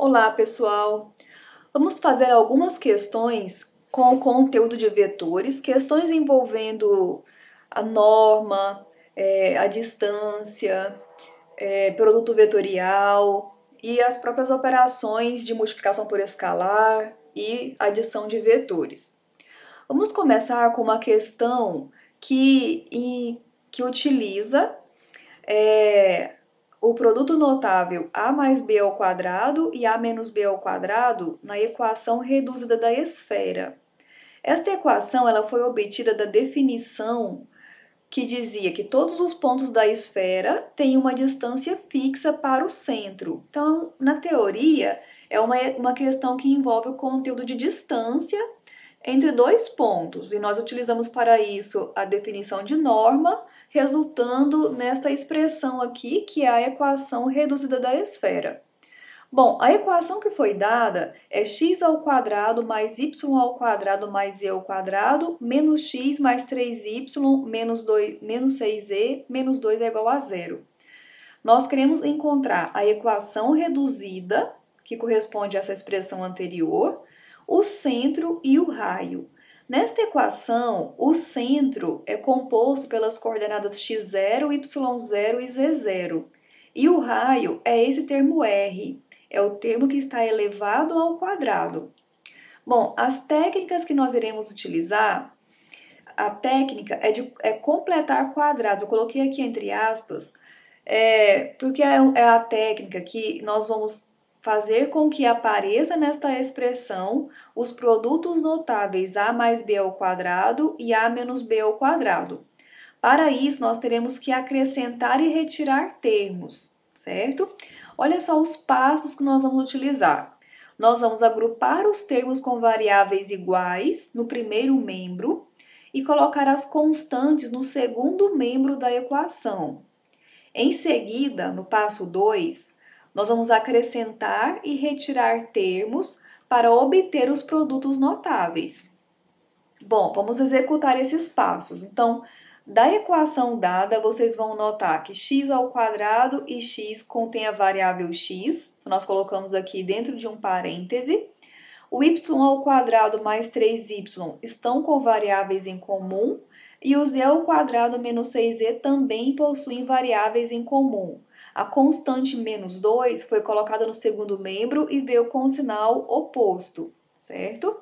Olá, pessoal! Vamos fazer algumas questões com o conteúdo de vetores, questões envolvendo a norma, a distância, produto vetorial e as próprias operações de multiplicação por escalar e adição de vetores. Vamos começar com uma questão que utiliza o produto notável a mais b ao quadrado e a menos b ao quadrado na equação reduzida da esfera. Esta equação ela foi obtida da definição que dizia que todos os pontos da esfera têm uma distância fixa para o centro. Então, na teoria, é uma questão que envolve o conteúdo de distância entre dois pontos, e nós utilizamos para isso a definição de norma, resultando nesta expressão aqui, que é a equação reduzida da esfera. Bom, a equação que foi dada é x ao quadrado mais y ao quadrado mais z ao quadrado menos x mais 3y menos 6z menos 2 é igual a zero. Nós queremos encontrar a equação reduzida, que corresponde a essa expressão anterior, o centro e o raio. Nesta equação, o centro é composto pelas coordenadas x0, y0 e z0. E o raio é esse termo r, é o termo que está elevado ao quadrado. Bom, as técnicas que nós iremos utilizar, a técnica é completar quadrados. Eu coloquei aqui entre aspas, porque é a técnica que nós vamos fazer com que apareça nesta expressão os produtos notáveis a mais b ao quadrado e a menos b ao quadrado. Para isso, nós teremos que acrescentar e retirar termos, certo? Olha só os passos que nós vamos utilizar. Nós vamos agrupar os termos com variáveis iguais no primeiro membro e colocar as constantes no segundo membro da equação. Em seguida, no passo 2, nós vamos acrescentar e retirar termos para obter os produtos notáveis. Bom, vamos executar esses passos. Então, da equação dada, vocês vão notar que x ao quadrado e x contém a variável x, nós colocamos aqui dentro de um parêntese. O y ao quadrado mais 3y estão com variáveis em comum, e o z ao quadrado menos 6z também possuem variáveis em comum. A constante menos 2 foi colocada no segundo membro e veio com o sinal oposto, certo?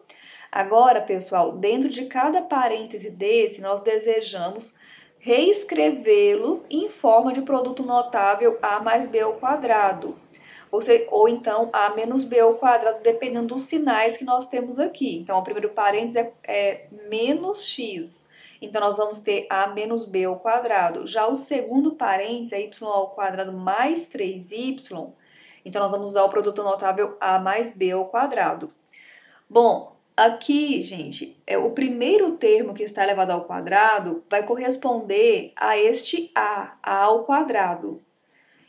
Agora, pessoal, dentro de cada parêntese desse, nós desejamos reescrevê-lo em forma de produto notável a mais b ao quadrado. Ou então a menos b ao quadrado, dependendo dos sinais que nós temos aqui. Então, o primeiro parênteses é menos x. Então, nós vamos ter a menos b ao quadrado. Já o segundo parênteses é y ao quadrado mais 3y. Então, nós vamos usar o produto notável a mais b ao quadrado. Bom, aqui, gente, o primeiro termo que está elevado ao quadrado vai corresponder a este a ao quadrado.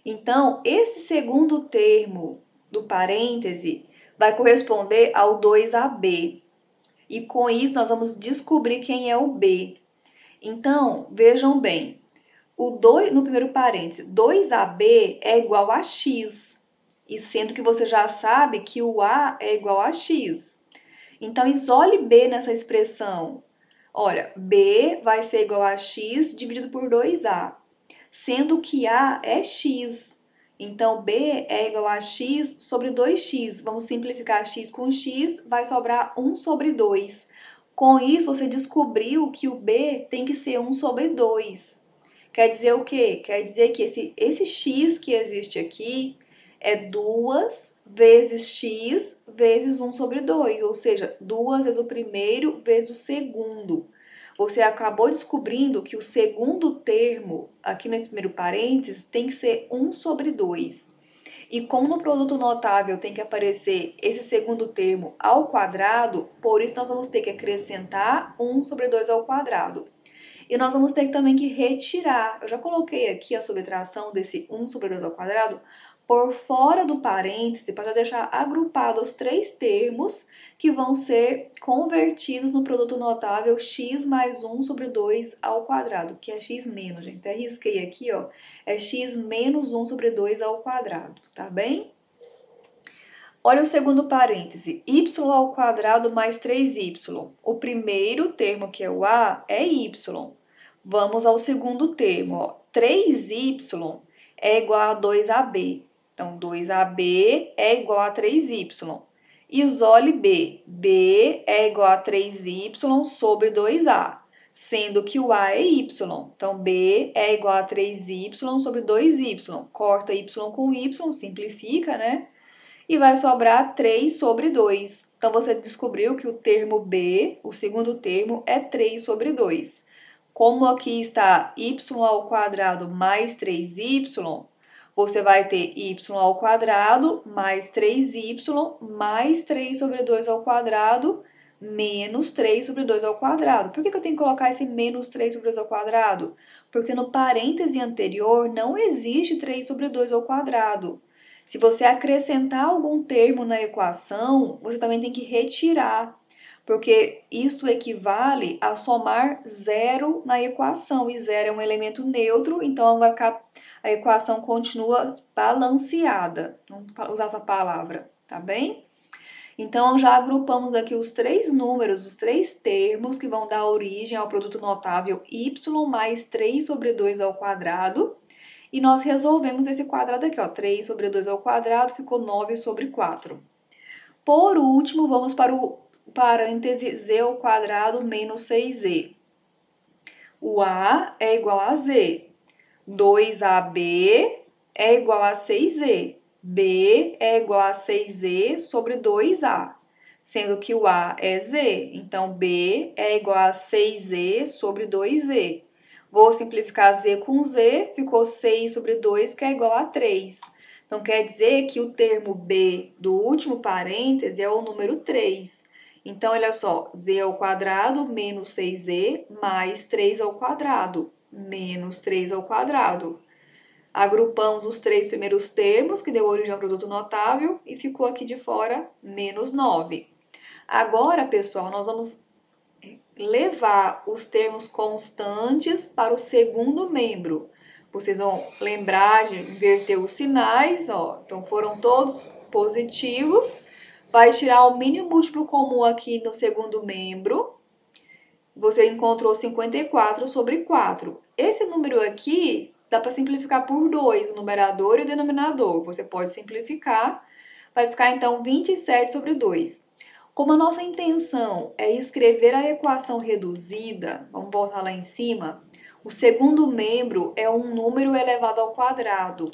Então, esse segundo termo do parêntese vai corresponder ao 2ab. E com isso, nós vamos descobrir quem é o b. Então, vejam bem, no primeiro parêntese, 2ab é igual a x. E sendo que você já sabe que o a é igual a x. Então, isole b nessa expressão. Olha, b vai ser igual a x dividido por 2a. Sendo que a é x. Então, b é igual a x sobre 2x. Vamos simplificar x com x, vai sobrar 1 sobre 2. Com isso, você descobriu que o b tem que ser 1 sobre 2. Quer dizer o quê? Quer dizer que esse x que existe aqui é 2 vezes x vezes 1 sobre 2. Ou seja, 2 vezes o primeiro vezes o segundo. Você acabou descobrindo que o segundo termo, aqui nesse primeiro parênteses, tem que ser 1 sobre 2. E como no produto notável tem que aparecer esse segundo termo ao quadrado, por isso nós vamos ter que acrescentar 1 sobre 2 ao quadrado. E nós vamos ter também que retirar. Eu já coloquei aqui a subtração desse 1 sobre 2 ao quadrado por fora do parêntese, para deixar agrupado os três termos que vão ser convertidos no produto notável x mais 1 sobre 2 ao quadrado, que é x menos, gente. Até risquei aqui, ó, é x menos 1 sobre 2 ao quadrado, tá bem? Olha o segundo parêntese, y ao quadrado mais 3y. O primeiro termo, que é o a, é y. Vamos ao segundo termo, ó. 3y é igual a 2ab. Então, 2ab é igual a 3y. Isole b. b é igual a 3y sobre 2a, sendo que o a é y. Então, b é igual a 3y sobre 2y. Corta y com y, simplifica, né? E vai sobrar 3 sobre 2. Então, você descobriu que o termo b, o segundo termo, é 3 sobre 2. Como aqui está y ao quadrado mais 3y, você vai ter y ao quadrado mais 3y mais 3 sobre 2 ao quadrado menos 3 sobre 2 ao quadrado. Por que eu tenho que colocar esse menos 3 sobre 2 ao quadrado? Porque no parêntese anterior não existe 3 sobre 2 ao quadrado. Se você acrescentar algum termo na equação, você também tem que retirar, porque isto equivale a somar zero na equação, e zero é um elemento neutro, então a equação continua balanceada. Vamos usar essa palavra, tá bem? Então, já agrupamos aqui os três números, os três termos que vão dar origem ao produto notável y mais 3 sobre 2 ao quadrado. E nós resolvemos esse quadrado aqui, ó, 3 sobre 2 ao quadrado ficou 9 sobre 4. Por último, vamos para o parêntese z ao quadrado menos 6z. O a é igual a z. 2ab é igual a 6z. b é igual a 6z sobre 2a, sendo que o a é z. Então, b é igual a 6z sobre 2z. Vou simplificar z com z, ficou 6 sobre 2, que é igual a 3. Então, quer dizer que o termo b do último parêntese é o número 3. Então, olha só, z ao quadrado menos 6z mais 3 ao quadrado, menos 3 ao quadrado. Agrupamos os três primeiros termos, que deu origem ao produto notável, e ficou aqui de fora menos 9. Agora, pessoal, nós vamos levar os termos constantes para o segundo membro. Vocês vão lembrar de inverter os sinais, ó. Então, foram todos positivos. Vai tirar o mínimo múltiplo comum aqui no segundo membro. Você encontrou 54 sobre 4. Esse número aqui dá para simplificar por 2, o numerador e o denominador. Você pode simplificar. Vai ficar, então, 27 sobre 2. Como a nossa intenção é escrever a equação reduzida, vamos voltar lá em cima, o segundo membro é um número elevado ao quadrado.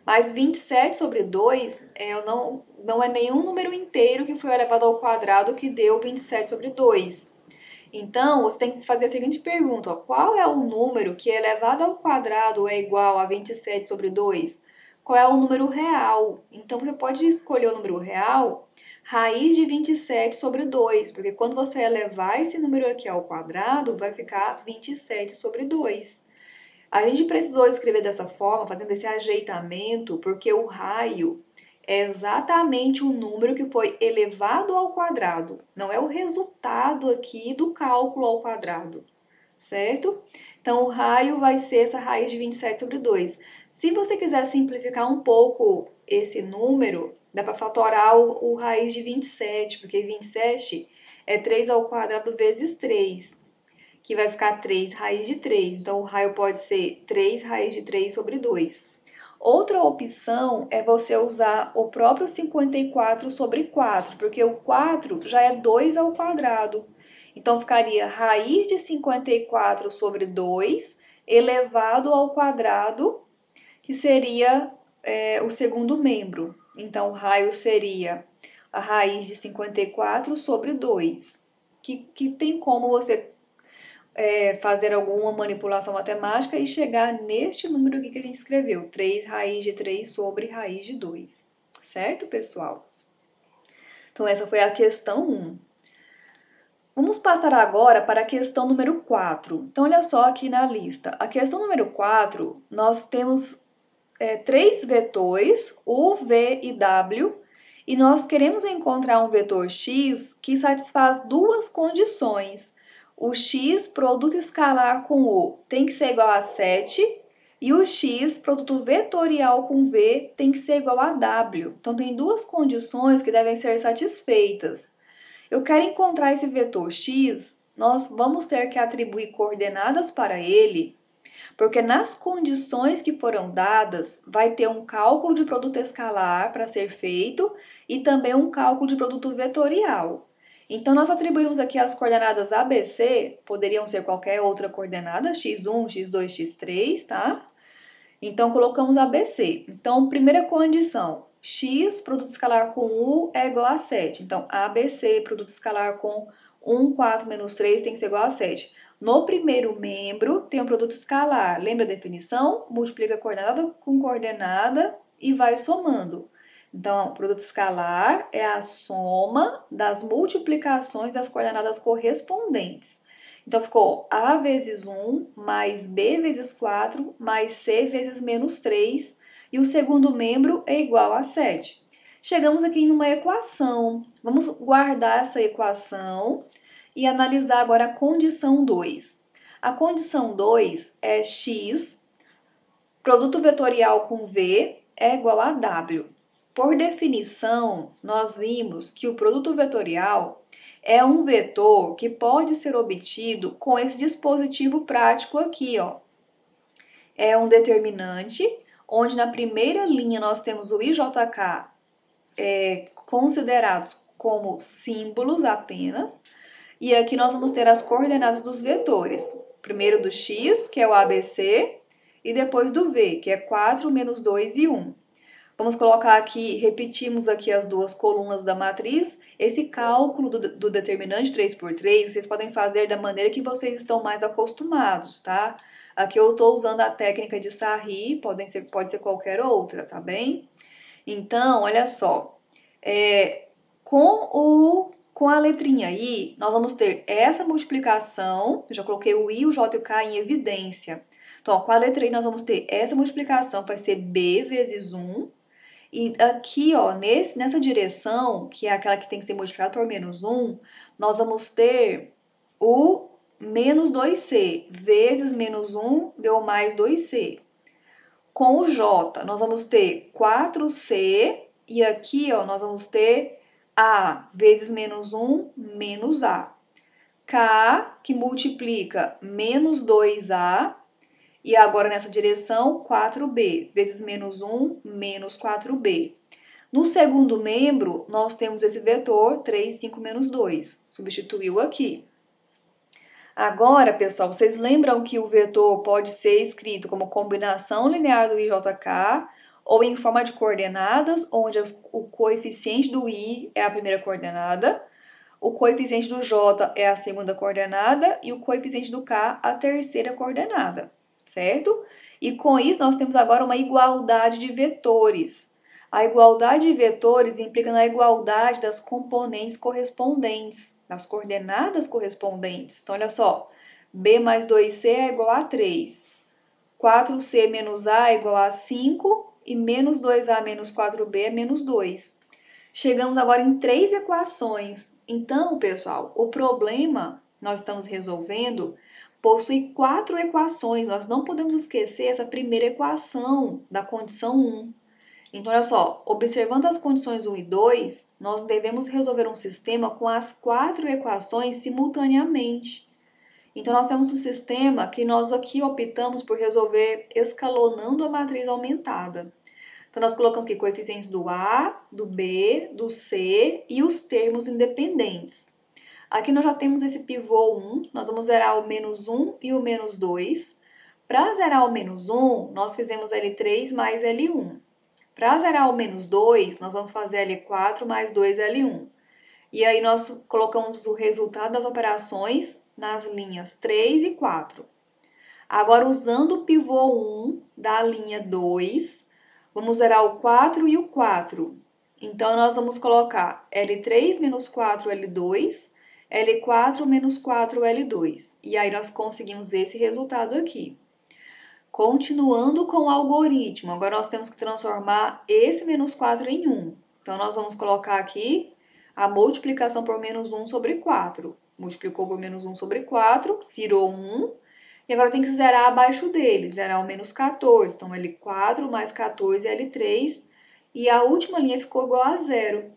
Mas 27 sobre 2 não é nenhum número inteiro que foi elevado ao quadrado que deu 27 sobre 2. Então, você tem que fazer a seguinte pergunta, ó, qual é o número que elevado ao quadrado é igual a 27 sobre 2? Qual é o número real? Então, você pode escolher o número real, raiz de 27 sobre 2, porque quando você elevar esse número aqui ao quadrado, vai ficar 27 sobre 2. A gente precisou escrever dessa forma, fazendo esse ajeitamento, porque o raio é exatamente o número que foi elevado ao quadrado, não é o resultado aqui do cálculo ao quadrado, certo? Então, o raio vai ser essa raiz de 27 sobre 2. Se você quiser simplificar um pouco esse número, dá para fatorar o raiz de 27, porque 27 é 3 ao quadrado vezes 3, que vai ficar 3 raiz de 3. Então, o raio pode ser 3 raiz de 3 sobre 2. Outra opção é você usar o próprio 54 sobre 4, porque o 4 já é 2 ao quadrado. Então, ficaria raiz de 54 sobre 2 elevado ao quadrado, que seria o segundo membro. Então, o raio seria a raiz de 54 sobre 2, que tem como você fazer alguma manipulação matemática e chegar neste número aqui que a gente escreveu, 3 raiz de 3 sobre raiz de 2, certo, pessoal? Então, essa foi a questão 1. Vamos passar agora para a questão número 4. Então, olha só aqui na lista. A questão número 4, nós temos 3 vetores, U, V e W, e nós queremos encontrar um vetor x que satisfaz duas condições. O x, produto escalar com o, tem que ser igual a 7, E o x, produto vetorial com v, tem que ser igual a w. Então, tem duas condições que devem ser satisfeitas. Eu quero encontrar esse vetor x, nós vamos ter que atribuir coordenadas para ele, porque nas condições que foram dadas, vai ter um cálculo de produto escalar para ser feito e também um cálculo de produto vetorial. Então, nós atribuímos aqui as coordenadas ABC, poderiam ser qualquer outra coordenada, x1, x2, x3, tá? Então, colocamos ABC. Então, primeira condição, x, produto escalar com u, é igual a 7. Então, ABC, produto escalar com 1, 4, menos 3, tem que ser igual a 7. No primeiro membro, tem um produto escalar. Lembra a definição? Multiplica coordenada com coordenada e vai somando. Então, o produto escalar é a soma das multiplicações das coordenadas correspondentes. Então, ficou A vezes 1 mais B vezes 4 mais C vezes menos 3. E o segundo membro é igual a 7. Chegamos aqui numa equação. Vamos guardar essa equação e analisar agora a condição 2. A condição 2 é x, produto vetorial com v, é igual a w. Por definição, nós vimos que o produto vetorial é um vetor que pode ser obtido com esse dispositivo prático aqui, ó. É um determinante, onde na primeira linha nós temos o IJK considerados como símbolos apenas, e aqui nós vamos ter as coordenadas dos vetores. Primeiro do x, que é o ABC, e depois do v, que é 4, menos 2 e 1. Vamos colocar aqui, repetimos aqui as duas colunas da matriz. Esse cálculo do determinante 3 por 3, vocês podem fazer da maneira que vocês estão mais acostumados, tá? Aqui eu estou usando a técnica de Sarri, pode ser qualquer outra, tá bem? Então, olha só, com a letrinha I, nós vamos ter essa multiplicação, eu já coloquei o I, o J e o K em evidência. Então, ó, com a letra I nós vamos ter essa multiplicação, vai ser B vezes 1. E aqui, ó, nessa direção, que é aquela que tem que ser multiplicada por menos 1, nós vamos ter o menos 2C. Vezes menos 1 deu mais 2C. Com o J, nós vamos ter 4C. E aqui, ó, nós vamos ter A vezes menos 1, menos A. K, que multiplica menos 2A. E agora nessa direção, 4b, vezes menos 1, menos 4b. No segundo membro, nós temos esse vetor 3, 5, menos 2. Substituiu aqui. Agora, pessoal, vocês lembram que o vetor pode ser escrito como combinação linear do IJK ou em forma de coordenadas, onde o coeficiente do I é a primeira coordenada, o coeficiente do J é a segunda coordenada e o coeficiente do K a terceira coordenada, certo? E com isso nós temos agora uma igualdade de vetores. A igualdade de vetores implica na igualdade das componentes correspondentes, das coordenadas correspondentes. Então, olha só, B mais 2C é igual a 3, 4C menos A é igual a 5 e menos 2A menos 4B é menos 2. Chegamos agora em 3 equações. Então, pessoal, o problema nós estamos resolvendo possui 4 equações. Nós não podemos esquecer essa primeira equação da condição 1. Então, olha só, observando as condições 1 e 2, nós devemos resolver um sistema com as 4 equações simultaneamente. Então, nós temos um sistema que nós aqui optamos por resolver escalonando a matriz aumentada. Então, nós colocamos aqui coeficientes do A, do B, do C e os termos independentes. Aqui nós já temos esse pivô 1, nós vamos zerar o menos 1 e o menos 2. Para zerar o menos 1, nós fizemos L3 mais L1. Para zerar o menos 2, nós vamos fazer L4 mais 2L1. E aí nós colocamos o resultado das operações nas linhas 3 e 4. Agora, usando o pivô 1 da linha 2, vamos zerar o 4 e o 4. Então, nós vamos colocar L3 menos 4, L2, L4 menos 4, L2. E aí, nós conseguimos esse resultado aqui. Continuando com o algoritmo, agora nós temos que transformar esse menos 4 em 1. Então, nós vamos colocar aqui a multiplicação por menos 1 sobre 4. Multiplicou por menos 1 sobre 4, virou 1. E agora tem que zerar abaixo dele, zerar o menos 14. Então, L4 mais 14 é L3. E a última linha ficou igual a zero.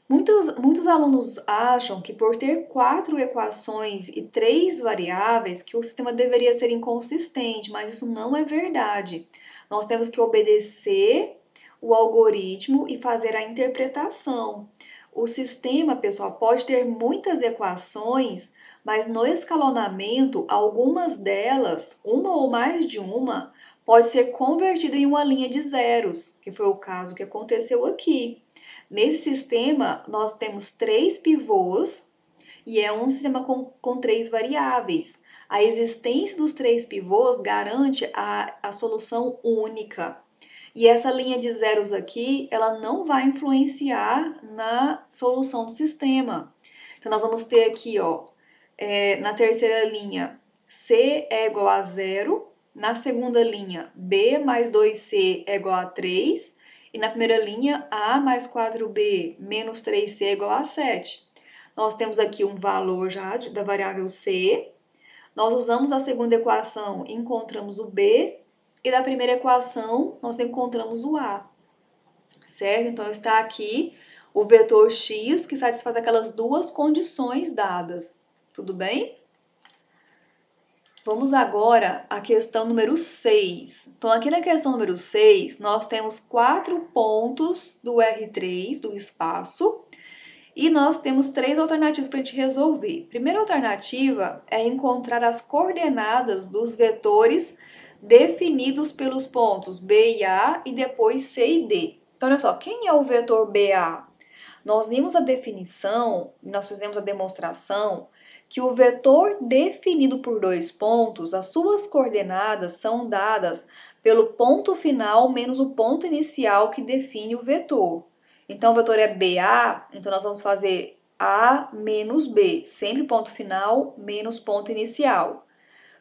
Muitos alunos acham que por ter 4 equações e 3 variáveis, que o sistema deveria ser inconsistente, mas isso não é verdade. Nós temos que obedecer o algoritmo e fazer a interpretação. O sistema, pessoal, pode ter muitas equações, mas no escalonamento, algumas delas, uma ou mais de uma, pode ser convertida em uma linha de zeros, que foi o caso que aconteceu aqui. Nesse sistema, nós temos 3 pivôs e é um sistema com 3 variáveis. A existência dos 3 pivôs garante a solução única. E essa linha de zeros aqui, ela não vai influenciar na solução do sistema. Então, nós vamos ter aqui, ó, na terceira linha, C é igual a 0. Na segunda linha, B mais 2C é igual a 3. E na primeira linha, A mais 4B menos 3C é igual a 7. Nós temos aqui um valor já da variável C. Nós usamos a segunda equação e encontramos o B. E da primeira equação, nós encontramos o A. Certo? Então, está aqui o vetor x que satisfaz aquelas duas condições dadas. Tudo bem? Vamos agora à questão número 6. Então, aqui na questão número 6, nós temos 4 pontos do R3, do espaço, e nós temos 3 alternativas para a gente resolver. Primeira alternativa é encontrar as coordenadas dos vetores definidos pelos pontos B e A e depois C e D. Então, olha só, quem é o vetor BA? Nós vimos a definição, nós fizemos a demonstração que o vetor definido por 2 pontos, as suas coordenadas são dadas pelo ponto final menos o ponto inicial que define o vetor. Então, o vetor é BA, então nós vamos fazer A menos B, sempre ponto final menos ponto inicial.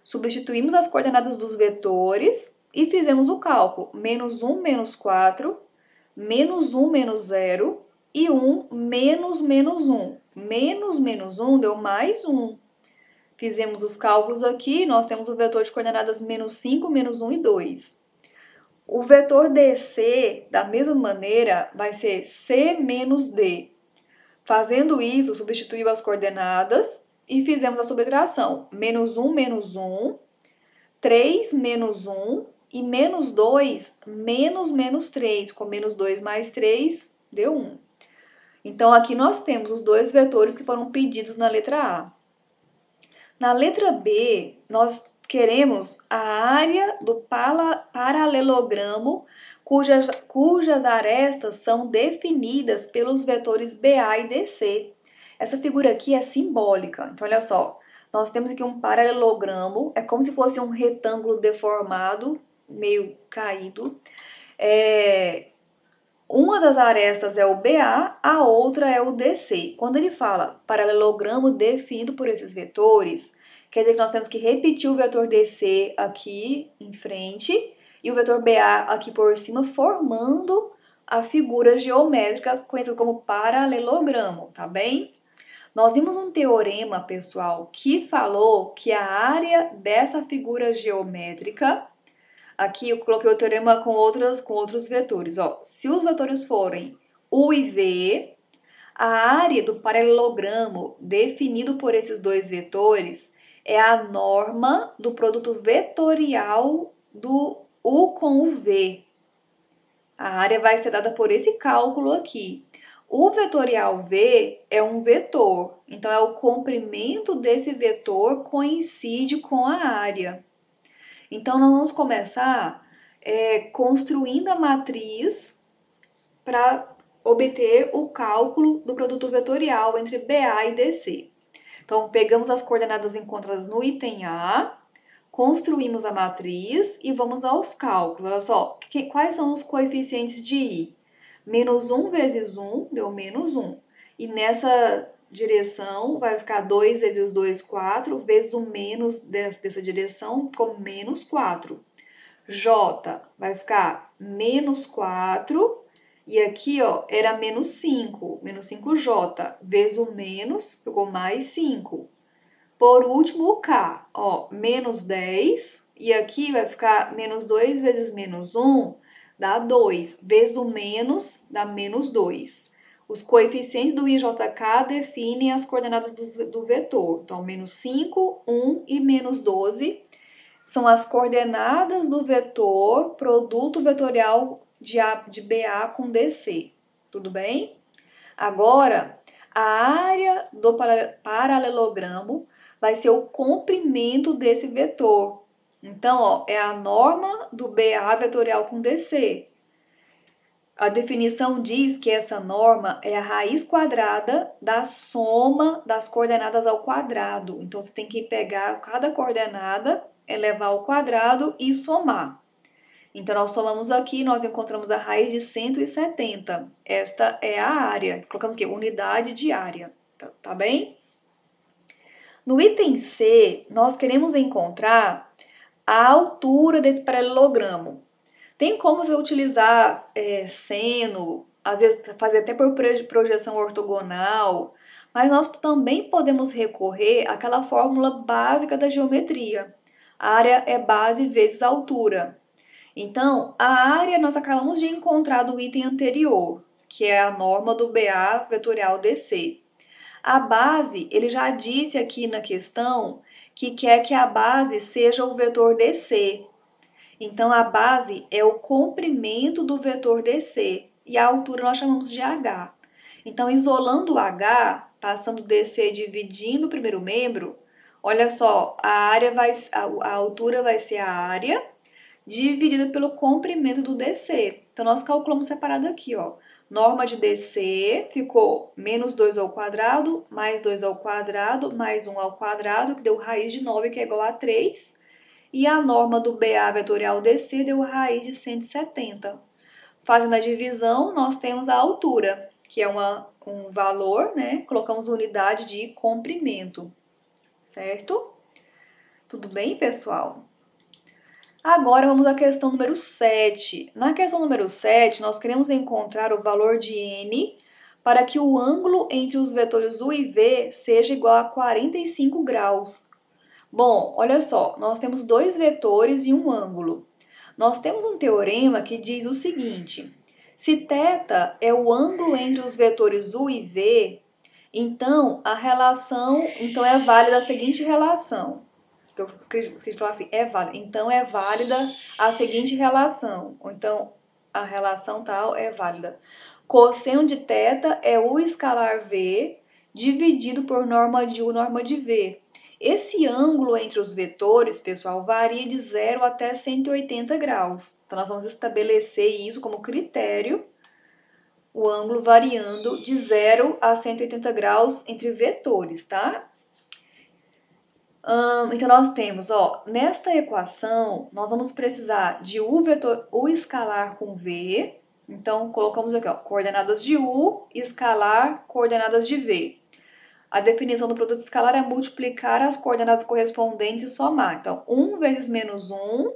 Substituímos as coordenadas dos vetores e fizemos o cálculo. Menos 1 menos 4, menos 1 menos 0 e 1 menos menos 1. Menos 1 deu mais 1. Fizemos os cálculos aqui, nós temos o vetor de coordenadas menos 5, menos 1 e 2. O vetor DC, da mesma maneira, vai ser C menos D. Fazendo isso, substituiu as coordenadas e fizemos a subtração. Menos 1, 3 menos 1 e menos 2, menos 3. Com menos 2 mais 3, deu 1. Então, aqui nós temos os dois vetores que foram pedidos na letra A. Na letra B, nós queremos a área do paralelogramo cujas arestas são definidas pelos vetores BA e DC. Essa figura aqui é simbólica. Então, olha só, nós temos aqui um paralelogramo, é como se fosse um retângulo deformado, meio caído. Uma das arestas é o BA, a outra é o DC. Quando ele fala paralelogramo definido por esses vetores, quer dizer que nós temos que repetir o vetor DC aqui em frente e o vetor BA aqui por cima, formando a figura geométrica conhecida como paralelogramo, tá bem? Nós vimos um teorema, pessoal, que falou que a área dessa figura geométrica. Aqui eu coloquei o teorema com outros vetores. Ó. Se os vetores forem U e V, a área do paralelogramo definido por esses dois vetores é a norma do produto vetorial do U com o V. A área vai ser dada por esse cálculo aqui. O vetorial V é um vetor, então é o comprimento desse vetor coincide com a área. Então, nós vamos começar construindo a matriz para obter o cálculo do produto vetorial entre BA e DC. Então, pegamos as coordenadas encontradas no item A, construímos a matriz e vamos aos cálculos. Olha só, quais são os coeficientes de I? Menos 1 vezes 1 deu menos 1. E nessa direção vai ficar 2 vezes 2, 4, vezes o menos dessa direção, ficou menos 4. J vai ficar menos 4, e aqui, ó, era menos 5 J, vezes o menos, ficou mais 5. Por último, o K, ó, menos 10, e aqui vai ficar menos 2 vezes menos 1, dá 2, vezes o menos, dá menos 2. Os coeficientes do IJK definem as coordenadas do vetor. Então, menos 5, 1 e menos 12 são as coordenadas do vetor, produto vetorial de BA com DC. Tudo bem? Agora, a área do paralelogramo vai ser o comprimento desse vetor. Então, ó, é a norma do BA vetorial com DC. A definição diz que essa norma é a raiz quadrada da soma das coordenadas ao quadrado. Então, você tem que pegar cada coordenada, elevar ao quadrado e somar. Então, nós somamos aqui, nós encontramos a raiz de 170. Esta é a área. Colocamos aqui, unidade de área. Tá bem? No item C, nós queremos encontrar a altura desse paralelogramo. Tem como você utilizar seno, às vezes fazer até por projeção ortogonal, mas nós também podemos recorrer àquela fórmula básica da geometria. A área é base vezes altura. Então, a área nós acabamos de encontrar do item anterior, que é a norma do BA vetorial DC. A base, ele já disse aqui na questão que quer que a base seja o vetor DC. Então, a base é o comprimento do vetor DC e a altura nós chamamos de H. Então, isolando o H, passando DC dividindo o primeiro membro, olha só, a altura vai ser a área dividida pelo comprimento do DC. Então, nós calculamos separado aqui, ó. Norma de DC ficou menos 2 ao quadrado, mais 2 ao quadrado, mais 1 ao quadrado, que deu raiz de 9, que é igual a 3. E a norma do BA vetorial DC deu raiz de 170. Fazendo a divisão, nós temos a altura, que é um valor, né? Colocamos unidade de comprimento, certo? Tudo bem, pessoal? Agora vamos à questão número 7. Na questão número 7, nós queremos encontrar o valor de n para que o ângulo entre os vetores u e v seja igual a 45 graus. Bom, olha só, nós temos dois vetores e um ângulo. Nós temos um teorema que diz o seguinte: se θ é o ângulo entre os vetores u e v, então a relação é válida a seguinte relação. Eu escrevi falar assim, é válida. Então é válida a seguinte relação. Ou então a relação tal é válida. Cosseno de θ é u escalar v dividido por norma de u, norma de v. Esse ângulo entre os vetores, pessoal, varia de 0 até 180 graus. Então, nós vamos estabelecer isso como critério, o ângulo variando de 0 a 180 graus entre vetores, tá? Então, nós temos, ó, nesta equação, nós vamos precisar de u vetor, u escalar com v. Então, colocamos aqui, ó, coordenadas de u, escalar, coordenadas de v. A definição do produto escalar é multiplicar as coordenadas correspondentes e somar. Então, 1 vezes menos 1,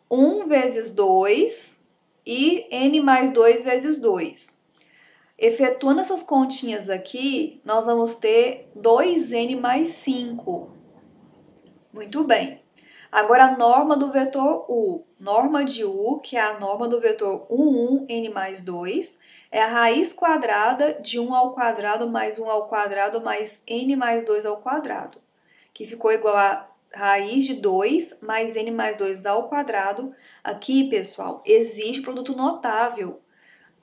1 vezes 2 e n mais 2 vezes 2. Efetuando essas continhas aqui, nós vamos ter 2n mais 5. Muito bem. Agora, a norma do vetor u. Norma de u, que é a norma do vetor 1, n mais 2, é a raiz quadrada de 1 ao quadrado mais 1 ao quadrado mais n mais 2 ao quadrado, que ficou igual a raiz de 2 mais n mais 2 ao quadrado. Aqui, pessoal, existe produto notável,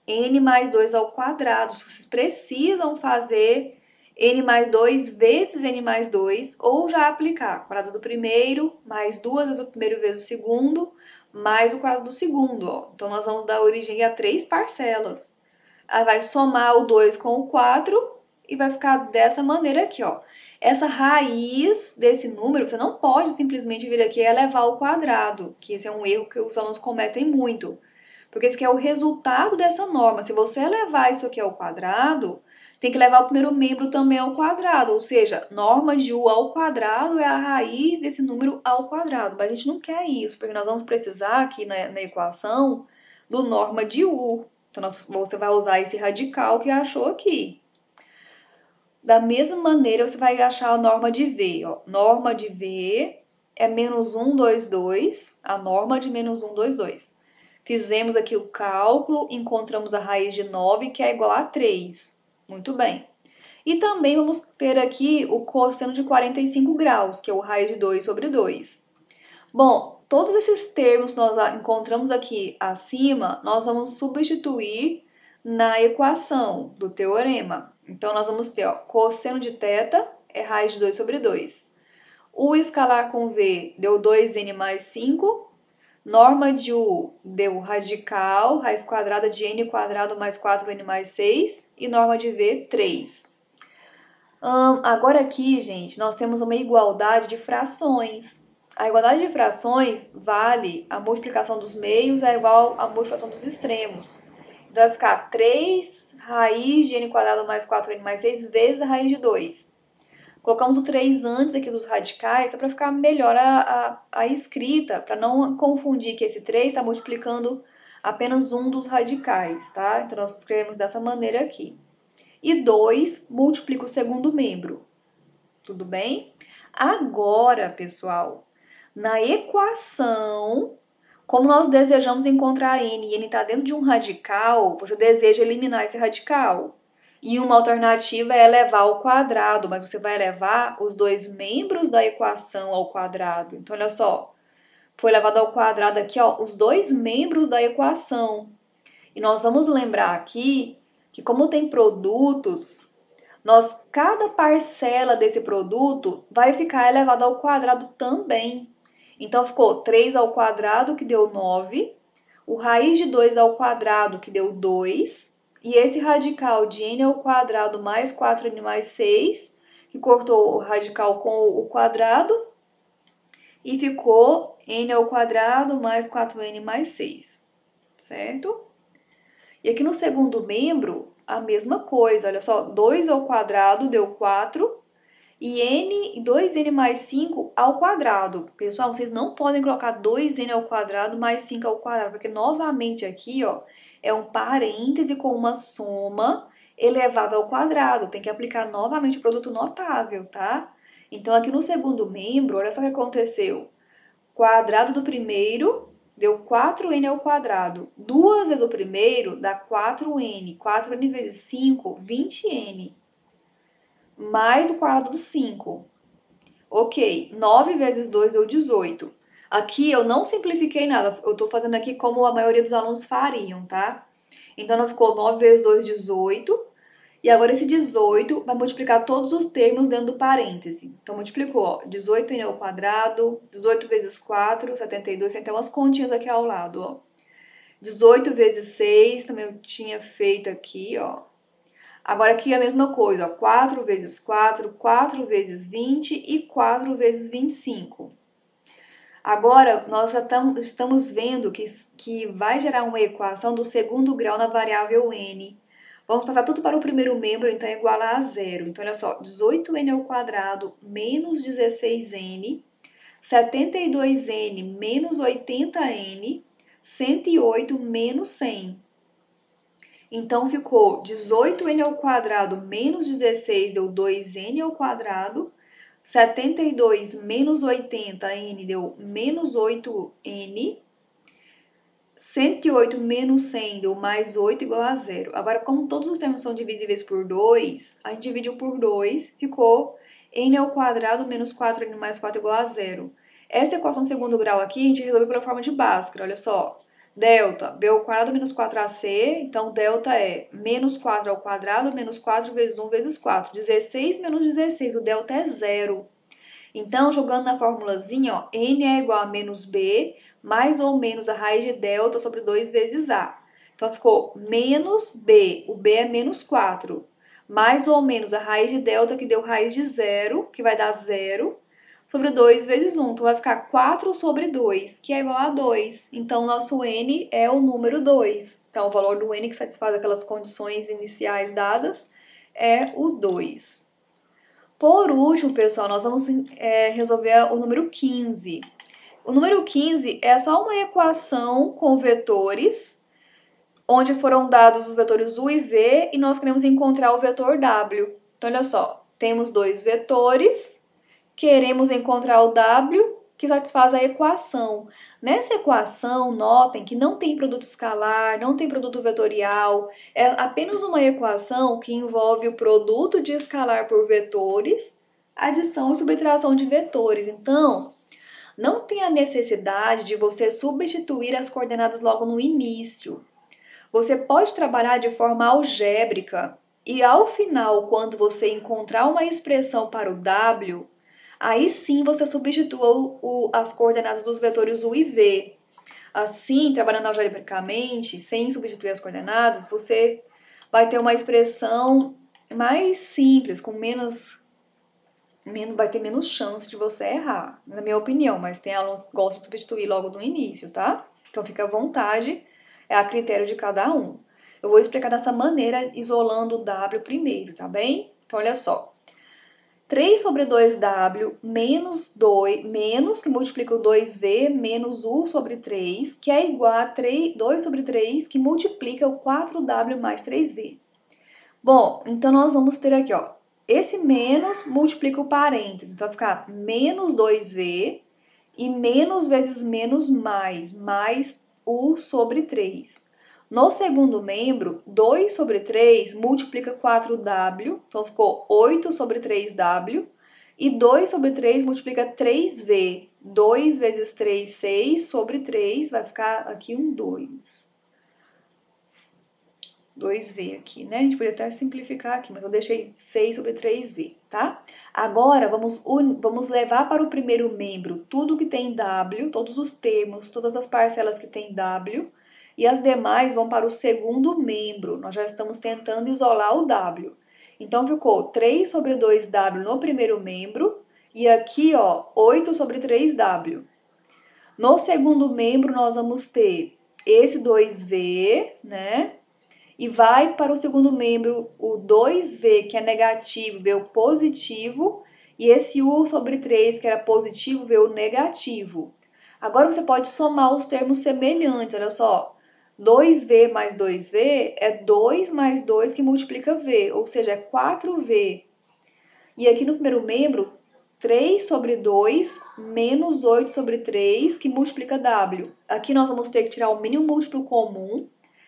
n mais 2 ao quadrado. Vocês precisam fazer n mais 2 vezes n mais 2, ou já aplicar quadrado do primeiro, mais 2 vezes o primeiro vezes o segundo, mais o quadrado do segundo. Ó. Então, nós vamos dar origem a 3 parcelas. Aí vai somar o 2 com o 4 e vai ficar dessa maneira aqui, ó. Essa raiz desse número, você não pode simplesmente vir aqui e elevar ao quadrado, que esse é um erro que os alunos cometem muito. Porque isso aqui é o resultado dessa norma. Se você elevar isso aqui ao quadrado, tem que levar o primeiro membro também ao quadrado. Ou seja, norma de u ao quadrado é a raiz desse número ao quadrado. Mas a gente não quer isso, porque nós vamos precisar aqui na equação do norma de u. Então, você vai usar esse radical que achou aqui. Da mesma maneira, você vai achar a norma de V, ó. Norma de V é menos 1, 2, 2. A norma de menos 1, 2, 2. Fizemos aqui o cálculo, encontramos a raiz de 9, que é igual a 3. Muito bem. E também vamos ter aqui o cosseno de 45 graus, que é o raiz de 2 sobre 2. Bom, todos esses termos que nós encontramos aqui acima, nós vamos substituir na equação do teorema. Então, nós vamos ter, ó, cosseno de θ é raiz de 2 sobre 2. O escalar com V deu 2n mais 5. Norma de U deu radical, raiz quadrada de n quadrado mais 4n mais 6. E norma de V, 3. Agora aqui, gente, nós temos uma igualdade de frações. A igualdade de frações vale a multiplicação dos meios é igual à multiplicação dos extremos. Então, vai ficar 3 raiz de n quadrado mais 4n mais 6 vezes a raiz de 2. Colocamos o 3 antes aqui dos radicais, para ficar melhor a escrita, para não confundir que esse 3 está multiplicando apenas um dos radicais, tá? Então, nós escrevemos dessa maneira aqui. E 2 multiplica o segundo membro. Tudo bem? Agora, pessoal, na equação, como nós desejamos encontrar n e n está dentro de um radical, você deseja eliminar esse radical. E uma alternativa é elevar ao quadrado, mas você vai elevar os dois membros da equação ao quadrado. Então, olha só, foi elevado ao quadrado aqui, ó, os dois membros da equação. E nós vamos lembrar aqui que como tem produtos, cada parcela desse produto vai ficar elevada ao quadrado também. Então, ficou 3 ao quadrado, que deu 9, o raiz de 2 ao quadrado, que deu 2, e esse radical de n ao quadrado mais 4n mais 6, que cortou o radical com o quadrado, e ficou n ao quadrado mais 4n mais 6, certo? E aqui no segundo membro, a mesma coisa, olha só, 2 ao quadrado deu 4, e 2n mais 5 ao quadrado. Pessoal, vocês não podem colocar 2n ao quadrado mais 5 ao quadrado, porque novamente aqui, ó, é um parêntese com uma soma elevada ao quadrado. Tem que aplicar novamente o produto notável, tá? Então, aqui no segundo membro, olha só o que aconteceu. Quadrado do primeiro deu 4n ao quadrado. 2 vezes o primeiro dá 4n. 4n vezes 5, 20n. Mais o quadrado do 5. Ok, 9 vezes 2 deu 18. Aqui eu não simplifiquei nada, eu tô fazendo aqui como a maioria dos alunos fariam, tá? Então, não ficou 9 vezes 2, 18. E agora esse 18 vai multiplicar todos os termos dentro do parêntese. Então, multiplicou, ó, 18n ao quadrado, 18 vezes 4, 72, tem até umas continhas aqui ao lado, ó. 18 vezes 6, também eu tinha feito aqui, ó. Agora aqui é a mesma coisa, ó, 4 vezes 4, 4 vezes 20 e 4 vezes 25. Agora, nós já estamos vendo que vai gerar uma equação do segundo grau na variável n. Vamos passar tudo para o primeiro membro, então é igual a zero. Então, olha só, 18n ao quadrado menos 16n, 72n menos 80n, 108 menos 100. Então, ficou 18n ao quadrado menos 16 deu 2n ao quadrado, 72 menos 80n deu menos 8n, 108 menos 100 deu mais 8 igual a zero. Agora, como todos os termos são divisíveis por 2, a gente dividiu por 2, ficou n ao quadrado menos 4n mais 4 igual a zero. Essa equação de segundo grau aqui, a gente resolveu pela forma de Bhaskara, olha só. Delta, b ao quadrado menos 4ac, então delta é menos 4 ao quadrado menos 4 vezes 1 vezes 4. 16 menos 16, o delta é zero. Então, jogando na formulazinha, ó, n é igual a menos b, mais ou menos a raiz de delta sobre 2 vezes a. Então, ficou menos b, o b é menos 4, mais ou menos a raiz de delta, que deu raiz de zero, que vai dar zero, sobre 2 vezes 1. Então, vai ficar 4 sobre 2, que é igual a 2. Então, nosso n é o número 2. Então, o valor do n que satisfaz aquelas condições iniciais dadas é o 2. Por último, pessoal, nós vamos resolver o número 15. O número 15 é só uma equação com vetores, onde foram dados os vetores u e v, e nós queremos encontrar o vetor w. Então, olha só, temos dois vetores, queremos encontrar o W que satisfaz a equação. Nessa equação, notem que não tem produto escalar, não tem produto vetorial, é apenas uma equação que envolve o produto de escalar por vetores, adição e subtração de vetores. Então, não tem a necessidade de você substituir as coordenadas logo no início. Você pode trabalhar de forma algébrica e ao final, quando você encontrar uma expressão para o W, aí sim você substitua as coordenadas dos vetores U e V. Assim, trabalhando algebricamente, sem substituir as coordenadas, você vai ter uma expressão mais simples, com vai ter menos chance de você errar, na minha opinião, mas tem alunos que gostam de substituir logo no início, tá? Então fica à vontade, é a critério de cada um. Eu vou explicar dessa maneira, isolando o W primeiro, tá bem? Então olha só. 3 sobre 2W menos 2, menos, que multiplica o 2V, menos U sobre 3, que é igual a 2 sobre 3, que multiplica o 4W mais 3V. Bom, então nós vamos ter aqui, ó, esse menos multiplica o parênteses, então vai ficar menos 2V e menos vezes menos mais U sobre 3. No segundo membro, 2 sobre 3 multiplica 4W, então ficou 8 sobre 3W, e 2 sobre 3 multiplica 3V, 2 vezes 3, 6 sobre 3, vai ficar aqui um 2V aqui, né? A gente podia até simplificar aqui, mas eu deixei 6 sobre 3V, tá? Agora, vamos levar para o primeiro membro tudo que tem W, todos os termos, todas as parcelas que tem W, e as demais vão para o segundo membro. Nós já estamos tentando isolar o W. Então, ficou 3 sobre 2W no primeiro membro, e aqui, ó, 8 sobre 3W. No segundo membro, nós vamos ter esse 2V, né? E vai para o segundo membro o 2V, que é negativo, veio positivo, e esse U sobre 3, que era positivo, veio negativo. Agora você pode somar os termos semelhantes, olha só. 2V mais 2V é 2 mais 2 que multiplica V, ou seja, é 4V. E aqui no primeiro membro, 3 sobre 2 menos 8 sobre 3, que multiplica W. Aqui nós vamos ter que tirar o mínimo múltiplo comum,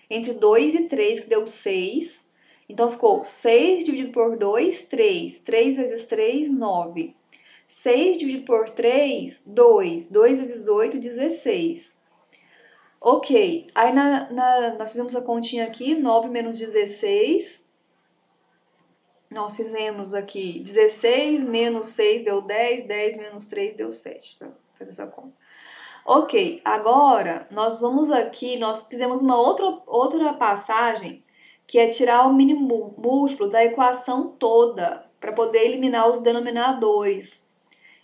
entre 2 e 3, que deu 6. Então, ficou 6 dividido por 2, 3. 3 vezes 3, 9. 6 dividido por 3, 2. 2 vezes 8, 16. Ok, aí nós fizemos a continha aqui, 9 menos 16. Nós fizemos aqui 16 menos 6 deu 10, 10 menos 3 deu 7, para fazer essa conta. Ok, agora nós vamos aqui, nós fizemos uma outra passagem, que é tirar o mínimo múltiplo da equação toda, para poder eliminar os denominadores.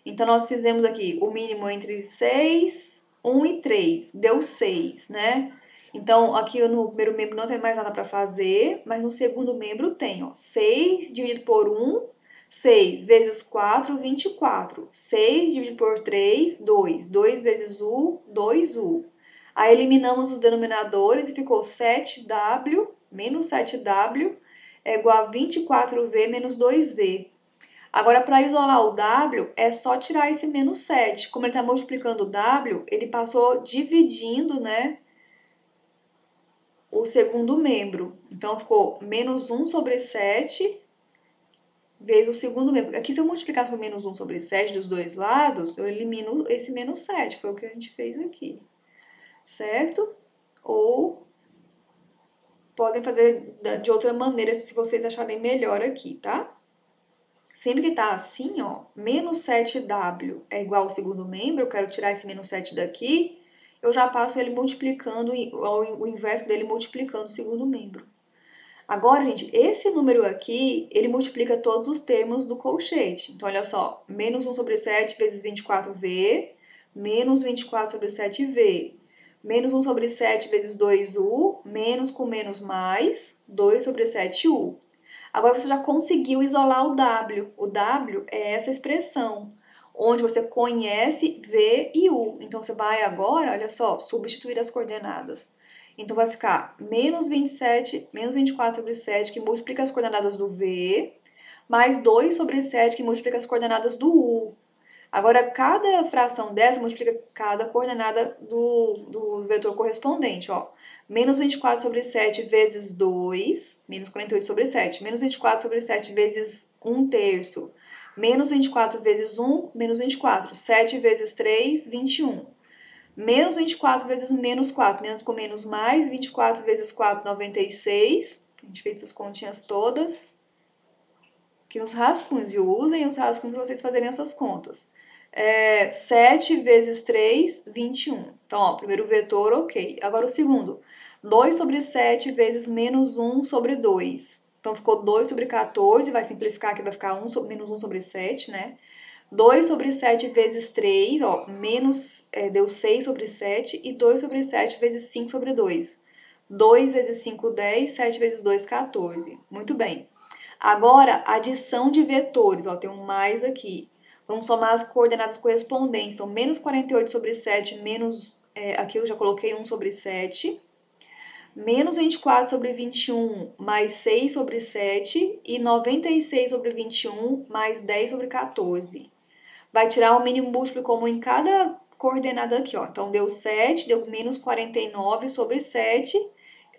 Então, nós fizemos aqui o mínimo entre 6, 1 e 3, deu 6, né? Então, aqui no primeiro membro não tem mais nada para fazer, mas no segundo membro tem, ó, 6 dividido por 1, 6 vezes 4, 24. 6 dividido por 3, 2. 2 vezes U, 2U. Aí eliminamos os denominadores e ficou 7W menos 7W é igual a 24V menos 2V. Agora, para isolar o W, é só tirar esse menos 7. Como ele está multiplicando o W, ele passou dividindo, né, o segundo membro. Então, ficou menos 1 sobre 7 vezes o segundo membro. Aqui, se eu multiplicar por menos 1 sobre 7 dos dois lados, eu elimino esse menos 7. Foi o que a gente fez aqui. Certo? Ou podem fazer de outra maneira, se vocês acharem melhor aqui, tá? Sempre que tá assim, ó, menos 7W é igual ao segundo membro, eu quero tirar esse menos 7 daqui, eu já passo ele multiplicando, o inverso dele multiplicando o segundo membro. Agora, gente, esse número aqui, ele multiplica todos os termos do colchete. Então, olha só, menos 1 sobre 7 vezes 24V, menos 24 sobre 7V, menos 1 sobre 7 vezes 2U, menos com menos mais, 2 sobre 7U. Agora você já conseguiu isolar o W. O W é essa expressão, onde você conhece V e U. Então, você vai agora, olha só, substituir as coordenadas. Então, vai ficar menos 27, menos 24 sobre 7, que multiplica as coordenadas do V, mais 2 sobre 7, que multiplica as coordenadas do U. Agora, cada fração dessa multiplica cada coordenada do vetor correspondente, ó. Menos 24 sobre 7 vezes 2, menos 48 sobre 7. Menos 24 sobre 7 vezes 1 terço. Menos 24 vezes 1, menos 24. 7 vezes 3, 21. Menos 24 vezes menos 4. Menos com menos mais. 24 vezes 4, 96. A gente fez essas continhas todas aqui nos rascunhos. E usem os rascunhos para vocês fazerem essas contas. 7 vezes 3, 21. Então, ó, primeiro vetor, ok. Agora o segundo. 2 sobre 7 vezes menos 1 sobre 2. Então, ficou 2 sobre 14, vai simplificar aqui, vai ficar menos 1 sobre 7, né? 2 sobre 7 vezes 3, ó, deu 6 sobre 7. E 2 sobre 7 vezes 5 sobre 2. 2 vezes 5, 10. 7 vezes 2, 14. Muito bem. Agora, adição de vetores, ó, tem um mais aqui. Vamos somar as coordenadas correspondentes. Então, menos 48 sobre 7, aqui eu já coloquei 1 sobre 7. Menos 24 sobre 21, mais 6 sobre 7. E 96 sobre 21, mais 10 sobre 14. Vai tirar o mínimo múltiplo comum em cada coordenada aqui, ó. Então, deu 7, deu menos 49 sobre 7.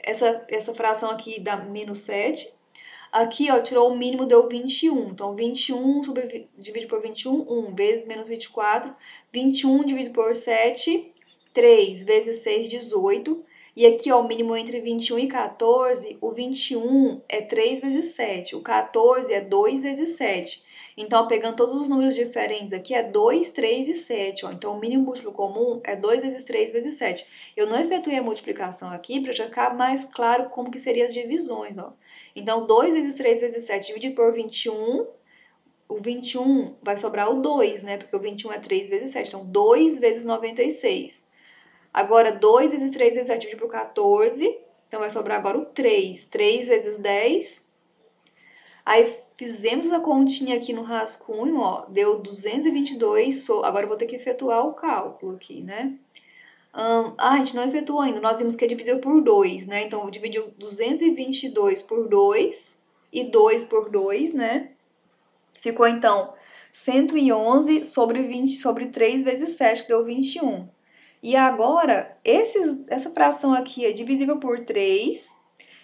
Essa fração aqui dá menos 7. Aqui, ó, tirou o mínimo, deu 21. Então, 21 dividido por 21, 1 vezes menos 24. 21 dividido por 7, 3 vezes 6, 18. E aqui, ó, o mínimo entre 21 e 14, o 21 é 3 vezes 7. O 14 é 2 vezes 7. Então, pegando todos os números diferentes aqui, é 2, 3 e 7. Ó. Então, o mínimo múltiplo comum é 2 vezes 3 vezes 7. Eu não efetuei a multiplicação aqui para já ficar mais claro como que seriam as divisões, ó. Então, 2 vezes 3 vezes 7 dividido por 21, o 21 vai sobrar o 2, né? Porque o 21 é 3 vezes 7, então 2 vezes 96. Agora, 2 vezes 3 vezes 7 dividido por 14, então vai sobrar agora o 3. 3 vezes 10. Aí, fizemos a continha aqui no rascunho, ó, deu 222, agora eu vou ter que efetuar o cálculo aqui, né? A gente não efetuou ainda, nós vimos que é divisível por 2, né? Então, dividiu 222 por 2 e 2 por 2, né? Ficou, então, 111 sobre 3 vezes 7, que deu 21. E agora, essa fração aqui é divisível por 3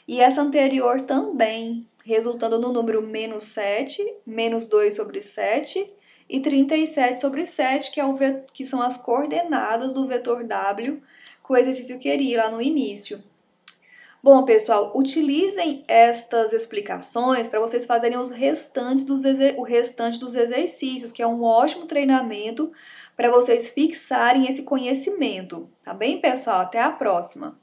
e essa anterior também, resultando no número menos 7, menos 2 sobre 7 e 37 sobre 7, que são as coordenadas do vetor W que o exercício queria lá no início. Bom, pessoal, utilizem estas explicações para vocês fazerem o restante dos exercícios, que é um ótimo treinamento para vocês fixarem esse conhecimento. Tá bem, pessoal? Até a próxima!